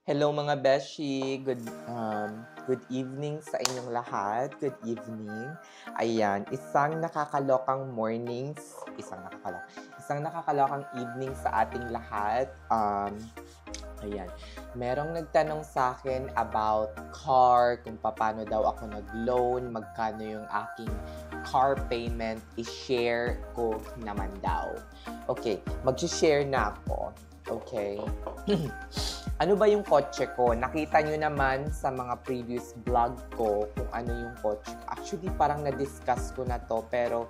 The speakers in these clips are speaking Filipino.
Hello mga beshi, good evening sa inyong lahat. Good evening. Ayan, isang nakakalokang evening sa ating lahat. Ayan, merong nagtanong sa akin about car, kung paano daw ako nag-loan, magkano yung aking car payment, i-share ko naman daw. Okay, mag-share na ako. Okay. Ano ba yung kotse ko? Nakita nyo naman sa mga previous vlog ko kung ano yung kotse ko. Actually, parang na-discuss ko na to, pero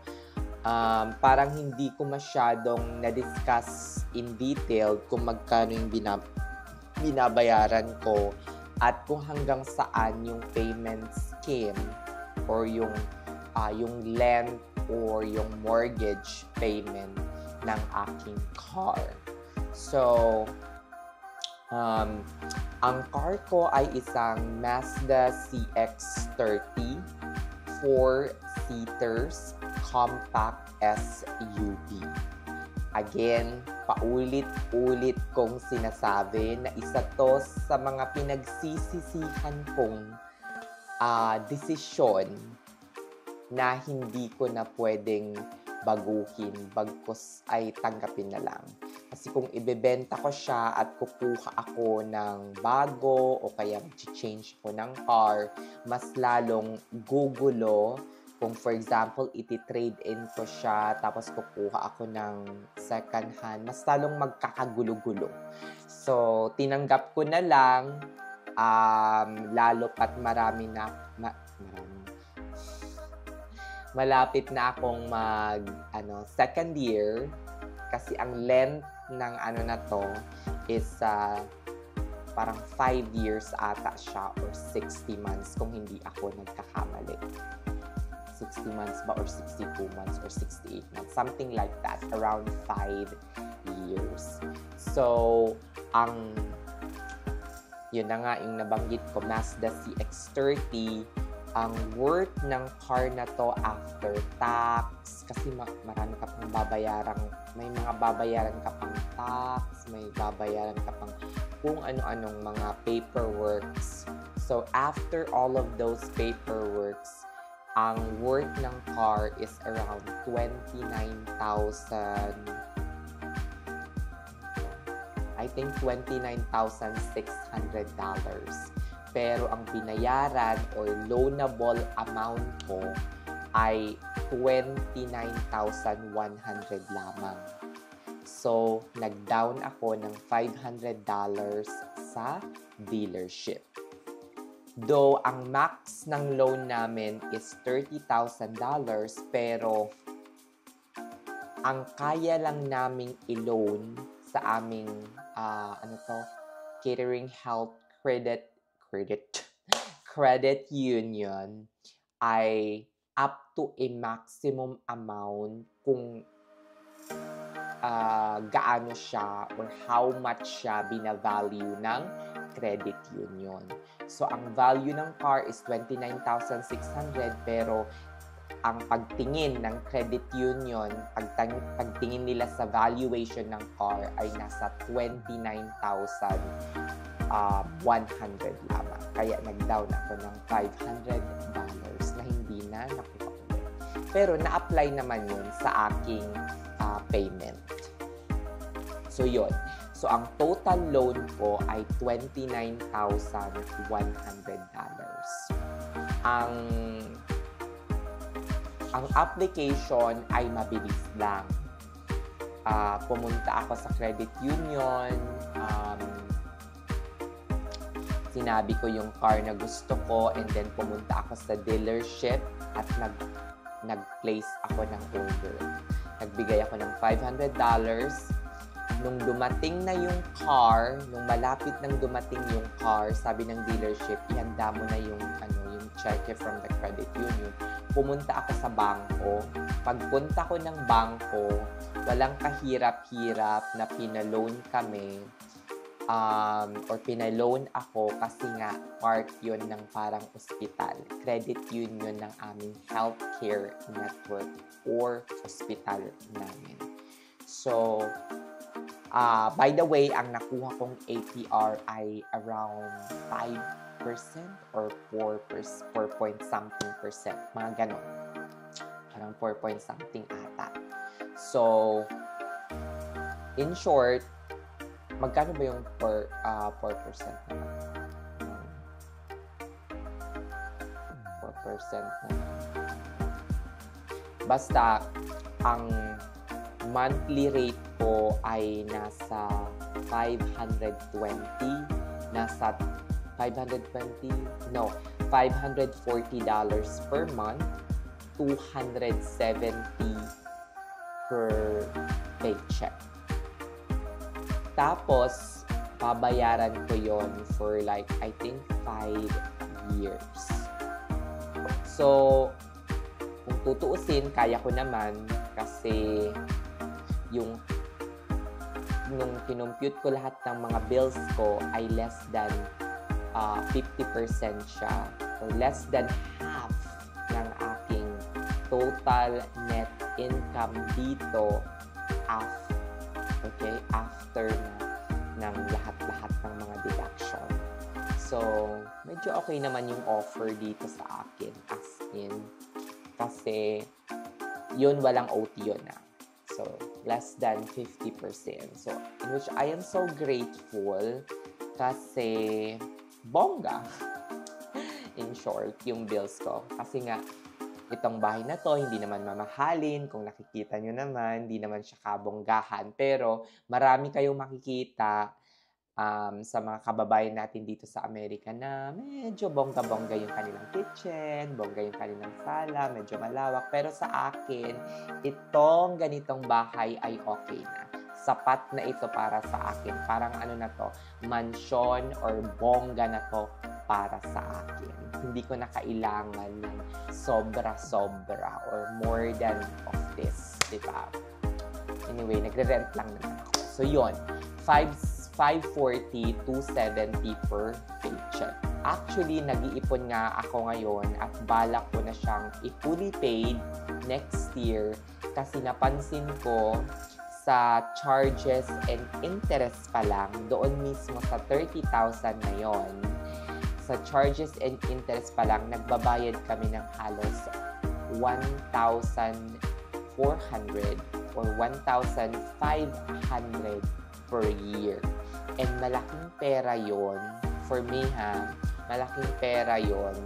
parang hindi ko masyadong na-discuss in detail kung magkano yung binabayaran ko at kung hanggang saan yung payment scheme or yung length or yung mortgage payment ng aking car. So, ang car ko ay isang Mazda CX-30 4-seaters compact SUV. Again, paulit-ulit kong sinasabi na isa to sa mga pinagsisisihan kong desisyon na hindi ko na pwedeng baguhin, bagkus ay tanggapin na lang. Kasi kung ibebenta ko siya at kukuha ako ng bago o kaya change ko ng car, mas lalong gugulo. Kung for example, iti-trade in ko siya tapos kukuha ako ng second hand, mas lalong magkakagulo-gulo. So, tinanggap ko na lang, lalo pat malapit na akong second year kasi ang length ng na to is parang 5 years ata siya or 60 months kung hindi ako nagkakamali. 60 months ba or 62 months or 68 months, something like that, around 5 years. So, yun na nga yung nabanggit ko, Mazda CX-30, ang worth ng car na to after tax, kasi marami ka pang babayaran, may mga babayaran ka pang tax, may babayaran ka pang kung ano-anong mga paperworks. So, after all of those paperworks, ang worth ng car is around 29,000, I think $29,600. Pero ang binayaran or loanable amount ko ay 29,100 lamang. So, nag-down ako ng $500 sa dealership. Though, ang max ng loan namin is $30,000, pero ang kaya lang naming i-loan sa aming catering health credit union ay up to a maximum amount kung gaano siya or how much siya binavalue ng credit union. So, ang value ng car is 29,600 pero ang pagtingin ng credit union, pagtingin nila sa valuation ng car ay nasa 29,100 lamang. Kaya nag-down ako ng $500 na hindi na nakuha ko. Pero na-apply naman yun sa aking payment. So, yun. So, ang total loan ko ay $29,100. Ang application ay mabilis lang. Pumunta ako sa credit union, sinabi ko yung car na gusto ko, and then pumunta ako sa dealership at nag-place ako ng order. Nagbigay ako ng $500. Nung dumating na yung car, nung malapit nang dumating yung car, sabi ng dealership, ihanda mo na yung check from the credit union. Pumunta ako sa bangko. Pagpunta ko ng bangko, walang kahirap-hirap na pinaloan kami or pinaloan ako kasi nga part yun ng parang ospital. Credit union ng aming healthcare network or ospital namin. So, By the way, ang nakuha kong APR ay around 5% or 4 point something percent. Mga ganon. Parang 4 point something ata. So, in short, magkano ba yung 4% naman? 4% na. Basta, ang monthly rate ko ay nasa 520. Nasa $540 per month, 270 per paycheck. Tapos, babayaran ko yon for like, I think, 5 years. So, kung tutuusin, kaya ko naman kasi yung nung kinompute ko lahat ng mga bills ko ay less than 50% siya or less than half ng aking total net income dito after ng lahat-lahat ng mga deduction. So, medyo okay naman yung offer dito sa akin as in kasi yun walang OT yun na. So, less than 50%. So, in which I am so grateful kasi bongga. In short, yung bills ko. Kasi nga, itong bahay na to, hindi naman mamahalin. Kung nakikita nyo naman, hindi naman siya kabonggahan. Pero, marami kayong makikita sa mga kababayan natin dito sa Amerika na medyo bongga-bongga yung kanilang kitchen, bongga yung kanilang sala, medyo malawak. Pero sa akin, itong ganitong bahay ay okay na. Sapat na ito para sa akin. Parang ano na to, mansion or bongga na to para sa akin. Hindi ko na kailangan ng sobra-sobra or more than of this, diba? Anyway, nagre-rent lang naman ako. So, yun. 540 to 70 per paycheck. Actually, nag-iipon nga ako ngayon at balak ko na siyang i-fully paid next year kasi napansin ko sa charges and interest pa lang, doon mismo sa 30,000 na yon, sa charges and interest pa lang, nagbabayad kami ng halos 1,400 or 1,500 per year. And malaking pera yon for me malaking pera yon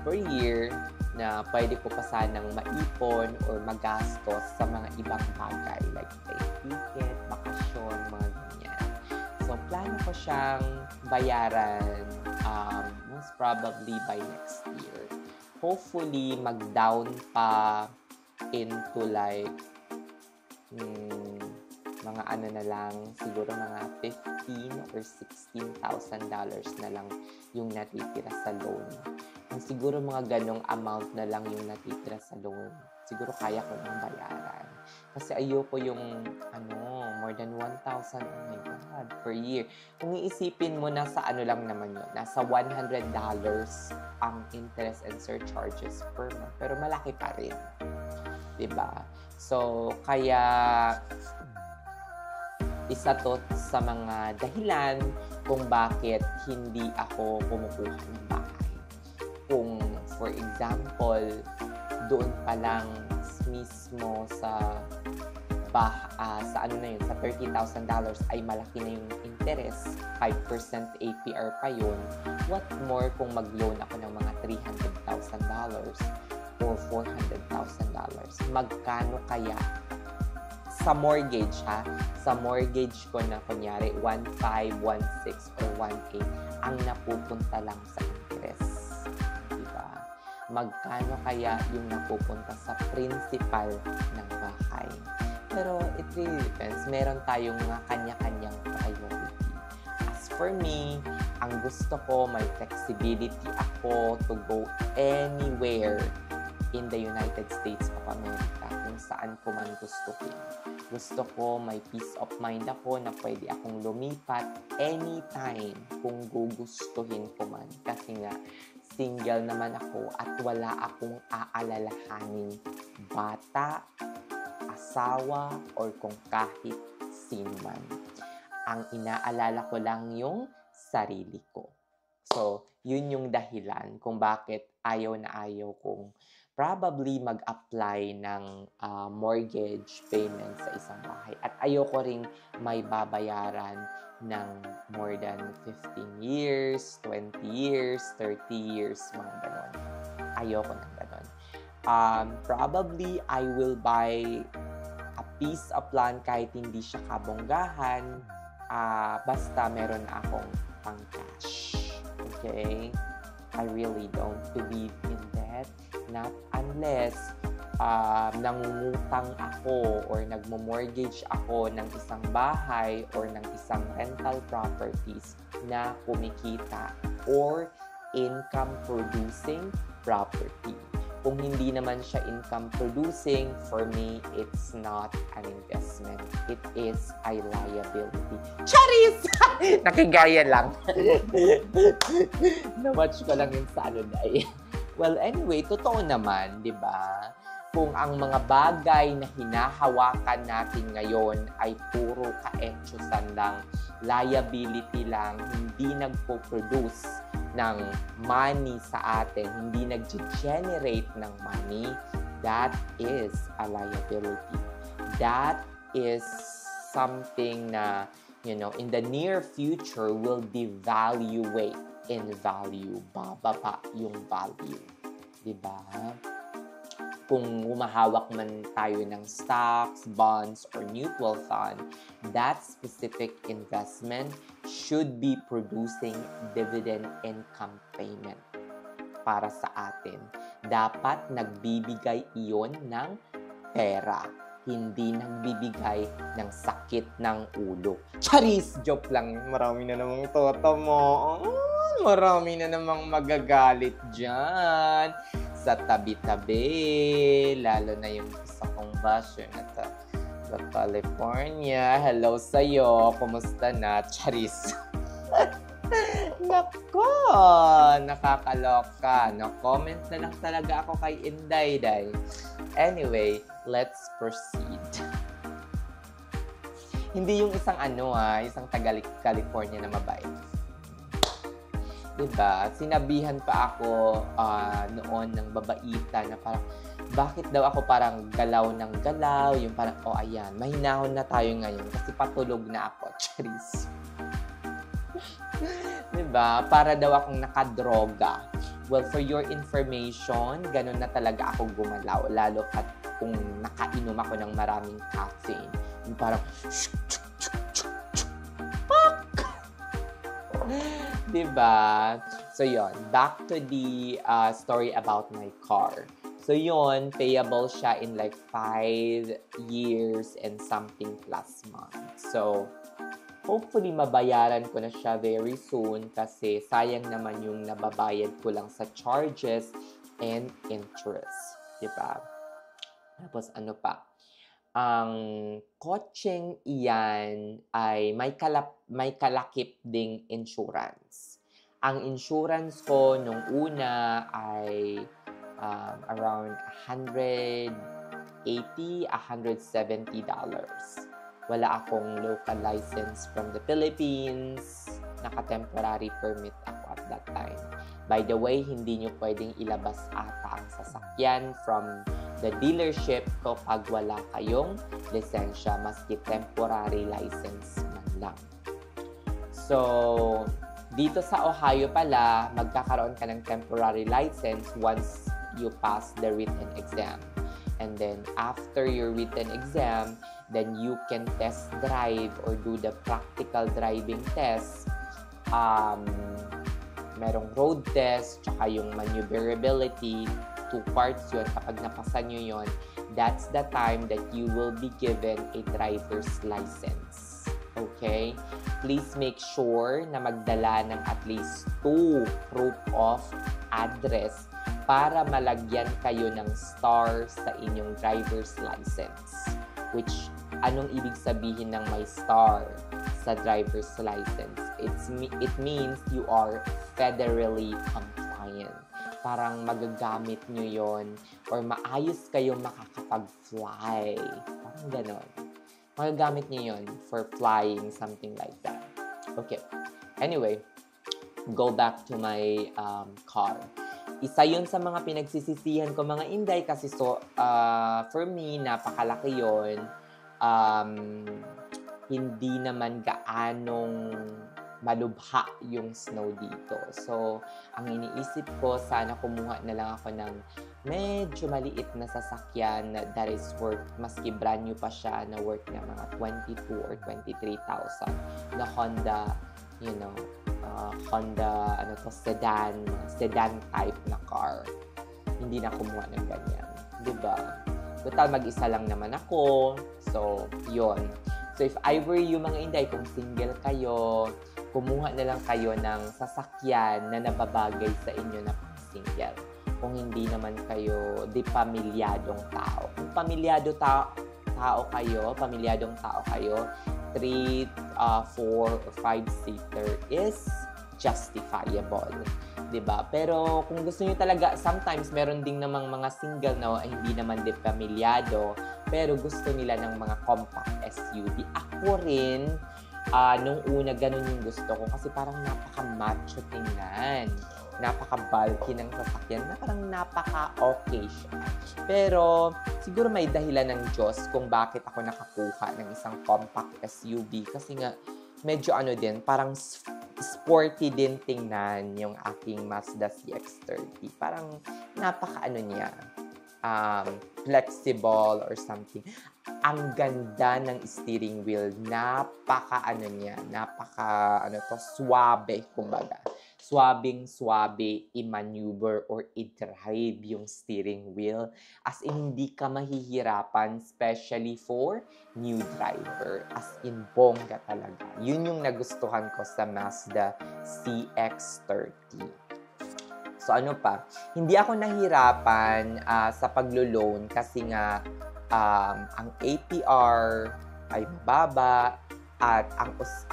per year na pwede ko pa sanang maipon or magastos sa mga ibang bagay like ticket, bakasyon, mga ganyan. So, plano ko siyang bayaran most probably by next year. Hopefully, mag-down pa into like mga ano na lang, siguro mga $15,000 or $16,000 na lang yung natitira sa loan. Kung siguro mga ganong amount na lang yung natitira sa loan, siguro kaya ko nang bayaran. Kasi ayoko yung, more than 1,000, oh my God, per year. Kung iisipin mo, nasa ano lang naman yun, nasa $100 ang interest and surcharges per month. Pero malaki pa rin. Diba? So, kaya isa to sa mga dahilan kung bakit hindi ako kumukuha ng bahay. Kung, for example, doon pa lang mismo sa sa $30,000 ay malaki na yung interest, 5% APR pa yun. What more kung mag-loan ako ng mga $300,000 or $400,000? Magkano kaya sa mortgage, sa mortgage ko na kunyari 1.5, 1.6 or 1.8 ang napupunta lang sa interest, diba? Magkano kaya yung napupunta sa principal ng bahay? Pero it really depends. Meron tayong mga kanya-kanyang priority. As for me, ang gusto ko, may flexibility ako to go anywhere in the United States of America, kung saan ko man gustuhin. Gusto ko may peace of mind ako na pwede akong lumipat anytime kung gugustuhin ko man. Kasi nga, single naman ako at wala akong aalalahaning bata, asawa or kung kahit sino man. Ang inaalala ko lang yung sarili ko. So, yun yung dahilan kung bakit ayaw na ayaw kong probably mag-apply ng mortgage payment sa isang bahay. At ayoko ring may babayaran ng more than 15 years, 20 years, 30 years, mga ganon. Ayoko ng ganon. Probably, I will buy a piece of land kahit hindi siya kabonggahan, basta meron akong pang-cash. Okay? I really don't believe in that. Not unless nangungutang ako or nagmo-mortgage ako ng isang bahay or ng isang rental properties na kumikita or income-producing property. Kung hindi naman siya income-producing, for me, it's not an investment. It is a liability. Charis! Nakigaya lang. Na-watch ko lang yung sa ano na Well, anyway, totoo naman, di ba? Kung ang mga bagay na hinahawakan natin ngayon ay puro ka-etsusan lang, liability lang, hindi nagpo-produce ng money sa atin, hindi nag-generate ng money, that is a liability. That is something na, you know, in the near future will devaluate in value. Bababa yung value. Diba? Kung umahawak man tayo ng stocks, bonds, or mutual fund, that specific investment should be producing dividend income payment para sa atin. Dapat nagbibigay iyon ng pera, hindi nagbibigay ng sakit ng ulo. Charis! Joke lang. Marami na namang toto mo. Marami na namang magagalit dyan sa tabi-tabi, lalo na yung isa kong basher na sa California. Hello sa'yo, kumusta na? Charis. Nako, nakakaloka. No, comment na lang talaga ako kay Indayday. Anyway, let's proceed. Hindi yung isang isang taga-California na mabait. Diba? Sinabihan pa ako noon ng babaita na parang, bakit daw ako parang galaw ng galaw? Yung parang, ayan, mahinahon na tayo ngayon kasi patulog na ako. Charis. Diba? Para daw akong nakadroga. Well, for your information, ganun na talaga ako gumalaw. Lalo at kung nakainom ako ng maraming caffeine. Yung parang, diba? So, yon. Back to the story about my car. So, yon. Payable siya in like 5 years and something plus months. So, hopefully, mabayaran ko na siya very soon kasi sayang naman yung nababayad ko lang sa charges and interest. Diba? Tapos, ano pa? Ang kotseng iyan ay may kalakip ding insurance. Ang insurance ko nung una ay around $180, $170. Wala akong local license from the Philippines. Naka-temporary permit ako at that time. By the way, hindi nyo pwedeng ilabas ata ang sasakyan from the dealership kapag wala kayong lisensya, maski temporary license man lang. So, dito sa Ohio pala, magkakaroon ka ng temporary license once you pass the written exam. And then, after your written exam, then you can test drive or do the practical driving test. Merong road test, tsaka yung maneuverability. 2 parts yun. Kapag napasa nyo yun, that's the time that you will be given a driver's license. Okay? Please make sure na magdala ng at least 2 proof of address para malagyan kayo ng star sa inyong driver's license. Which, anong ibig sabihin ng may star sa driver's license? It means you are federally compliant. parang magagamit nyo yon or maayos kayong makakapag-fly. Parang ganon. Magagamit nyo yon for flying, something like that. Okay. Anyway, go back to my car. Isa yun sa mga pinagsisisihan ko mga Inday kasi for me, napakalaki yun. Hindi naman gaanong malubha yung snow dito. So, ang iniisip ko, sana kumuha na lang ako ng medyo maliit na sasakyan that is worth, maski brand new pa siya, na worth na mga 22 or 23,000 na Honda, Honda, sedan type na car. Hindi na kumuha ng ganyan. Diba? Total, mag-isa lang naman ako. So, yon. So, if I were you, mga Inday, kung single kayo, kumuha na lang kayo ng sasakyan na nababagay sa inyo na pang-single. Kung hindi naman kayo pamilyadong tao. Kung pamilyadong tao kayo, 3, 4, or 5-seater is justifiable. Diba? Pero kung gusto niyo talaga, sometimes meron ding namang mga single na hindi naman pamilyado, pero gusto nila ng mga compact SUV. Ako rin, nung una, ganun yung gusto ko kasi parang napaka-macho tingnan. Napaka-bulky ng sasakyan na parang napaka-okay siya. Pero siguro may dahilan ng Diyos kung bakit ako nakakuha ng isang compact SUV kasi nga medyo parang sporty din tingnan yung aking Mazda CX-30. Parang niya, flexible or something. Ang ganda ng steering wheel, suwabe, kumbaga. Suwabing-suwabe i-maneuver or i-drive yung steering wheel. As in, hindi ka mahihirapan, especially for new driver. As in, bongga talaga. Yun yung nagustuhan ko sa Mazda CX-30. So, hindi ako nahirapan sa paglo-loan kasi nga ang APR ay mababa at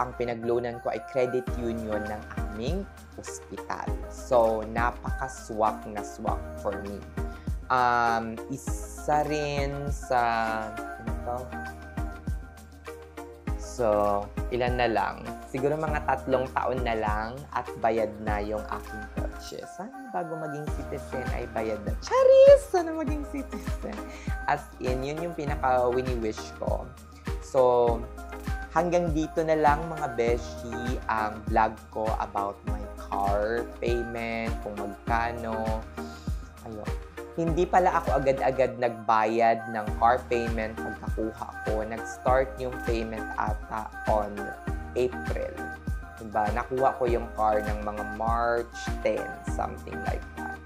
ang pinag-loanan ko ay credit union ng aming ospital. So, napaka-swak na swak for me. Isa rin sa So, ilan na lang? Siguro mga 3 taon na lang at bayad na yung aking kotse. Sana bago maging citizen ay bayad na. Charis! Sana maging citizen. As in, yun yung pinaka-wini-wish ko. So, hanggang dito na lang mga beshi ang vlog ko about my car payment, kung magkano. Ayun. Hindi pala ako agad-agad nagbayad ng car payment pagkakuha ko. Nag-start yung payment ata on April. Diba? Nakuha ko yung car ng mga March 10, something like that.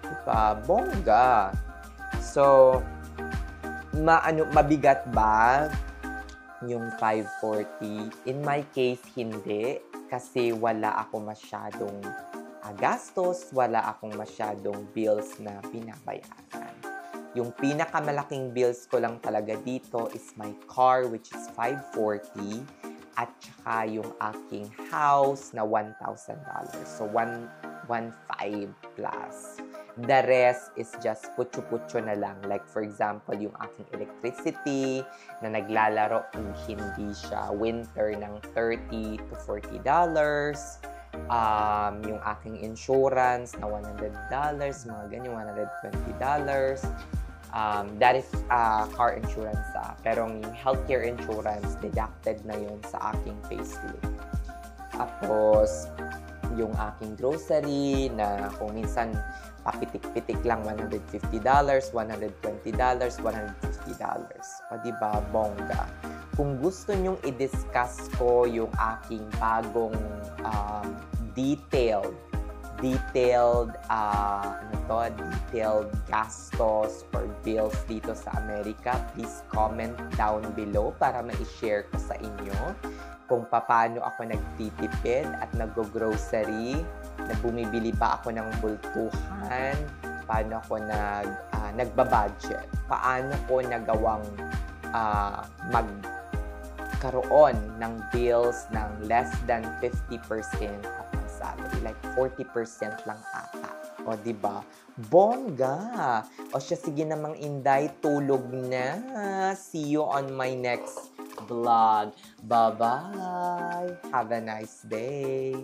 Diba? Bongga! So, mabigat ba yung 540? In my case, hindi. Kasi wala ako masyadong gastos, wala akong masyadong bills na binabayaran. Yung pinakamalaking bills ko lang talaga dito is my car, which is 540, at saka yung aking house na $1,000. So, 1,500 plus. The rest is just putyo-putyo na lang. Like, for example, yung aking electricity na naglalaro, hindi siya winter ng $30 to $40. Yung aking insurance na $100, mga ganyan, $120. That is car insurance. Pero yung healthcare insurance, deducted na yun sa aking payslip. Tapos, yung aking grocery na kung minsan papitik-pitik lang, $150, $120, $150. O diba, bongga. Kung gusto nyong i-discuss ko yung aking bagong detailed gastos or bills dito sa Amerika, please comment down below para ma-share ko sa inyo kung paano ako nagtitipid at nag-grocery, na bumibili ba ako ng bultuhan, paano ako nagbabudget, paano ko nagawang magkaroon ng bills ng less than 50% of my salary, like 40% lang ata. O, 'di ba? Bongga! O siya, sige namang Inday, tulog na. See you on my next vlog. Bye-bye! Have a nice day!